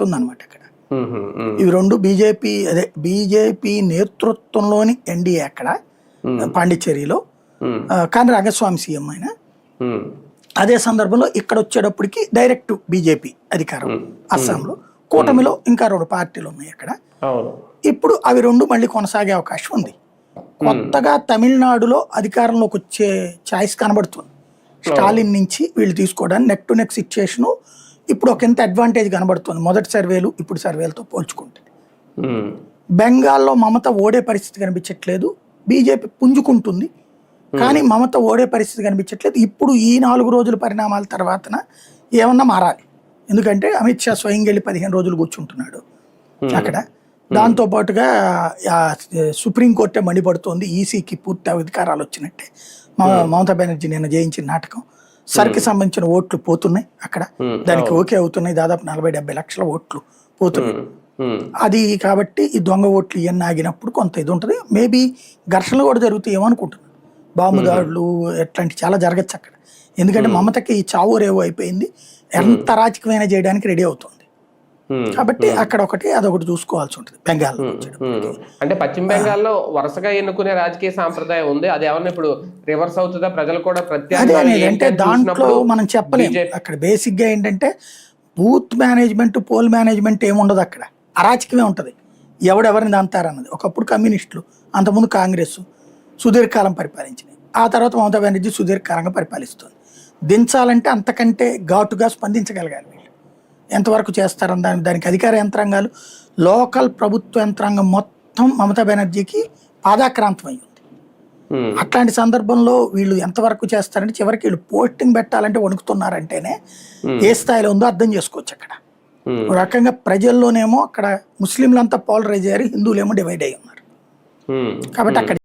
ఉందన్నమాట ఇక్కడ. ఇవి రెండు బీజేపీ నేతృత్వంలోని ఎన్డీఏ అక్కడ పాండిచ్చేరిలో, కానీ రంగస్వామి సీఎం ఆయన. అదే సందర్భంలో ఇక్కడ వచ్చేటప్పటికి డైరెక్ట్ బీజేపీ అధికారం అస్సాంలో, కూటమిలో ఇంకా 2 పార్టీలు ఉన్నాయి అక్కడ. ఇప్పుడు అవి 2 మళ్ళీ కొనసాగే అవకాశం ఉంది. కొత్తగా తమిళనాడులో అధికారంలోకి వచ్చే ఛాయిస్ కనబడుతుంది. స్టాలిన్ నుంచి వీళ్ళు తీసుకోవడానికి నెక్ టు నెక్ సిచ్యుయేషను ఇప్పుడు ఒక ఎంత అడ్వాంటేజ్ కనబడుతుంది మొదటి సర్వేలు ఇప్పుడు సర్వేలతో పోల్చుకుంటే. బెంగాల్లో మమత ఓడే పరిస్థితి కనిపించట్లేదు, బీజేపీ పుంజుకుంటుంది కానీ మమత ఓడే పరిస్థితి కనిపించట్లేదు. ఇప్పుడు ఈ 4 రోజుల పరిణామాల తర్వాతన ఏమన్నా మారాలి, ఎందుకంటే అమిత్ షా స్వయంగా వెళ్ళి 15 రోజులు కూర్చుంటున్నాడు అక్కడ. దాంతోపాటుగా సుప్రీంకోర్టే మండిపడుతోంది, ఈసీకి పూర్తి అధికారాలు వచ్చినట్టే. మమతా బెనర్జీ నిన్న జయించిన నాటకం, సర్కి సంబంధించిన ఓట్లు పోతున్నాయి అక్కడ, దానికి ఓకే అవుతున్నాయి, దాదాపు 40-70 లక్షల ఓట్లు పోతున్నాయి. అది కాబట్టి ఈ దొంగ ఓట్లు ఇవన్నీ ఆగినప్పుడు కొంత ఇది ఉంటుంది. మేబీ ఘర్షణలు కూడా జరుగుతాయి ఏమనుకుంటున్నాను, బాంబు దాడులు ఎట్లాంటి చాలా జరగచ్చు అక్కడ. ఎందుకంటే మమతకి చావు రేవు అయిపోయింది, ఎంత రాజకీయమైన చేయడానికి రెడీ అవుతుంది కాబట్టి అక్కడ అదొకటి చూసుకోవాల్సి ఉంటుంది. బెంగాల్ అంటే పశ్చిమ బెంగాల్లో వరుసగా ఎన్నుకునే రాజకీయ సాంప్రదాయం ఉంది, అది ఏమన్నా ఇప్పుడు రివర్స్ అవుతుందా? ప్రజలు కూడా అంటే దాంట్లో మనం చెప్పలేము. అక్కడ బేసిక్ గా ఏంటంటే బూత్ మేనేజ్మెంట్, పోల్ మేనేజ్మెంట్ ఏముండదు అక్కడ, అరాచకమే ఉంటుంది. ఎవరెవరిని దంతారన్నది. ఒకప్పుడు కమ్యూనిస్టులు, అంతకుముందు కాంగ్రెస్ సుదీర్ఘకాలం పరిపాలించినాయి, ఆ తర్వాత మమతా బెనర్జీ సుదీర్ఘకాలంగా పరిపాలిస్తుంది. దించాలంటే అంతకంటే ఘాటుగా స్పందించగలగాలి. వీళ్ళు ఎంతవరకు చేస్తారని దానికి అధికార యంత్రాంగాలు, లోకల్ ప్రభుత్వ యంత్రాంగం మొత్తం మమతా బెనర్జీకి పాదాక్రాంతం అయ్యింది. అట్లాంటి సందర్భంలో వీళ్ళు ఎంతవరకు చేస్తారంటే చివరికి వీళ్ళు పోస్టింగ్ పెట్టాలంటే వణుకుతున్నారంటేనే ఏ స్థాయిలో ఉందో అర్థం చేసుకోవచ్చు. అక్కడ ఒక రకంగా ప్రజల్లోనేమో అక్కడ ముస్లింలంతా పోలరైజ్ అయ్యారు, హిందువులేమో డివైడ్ అయ్యి ఉన్నారు కాబట్టి అక్కడ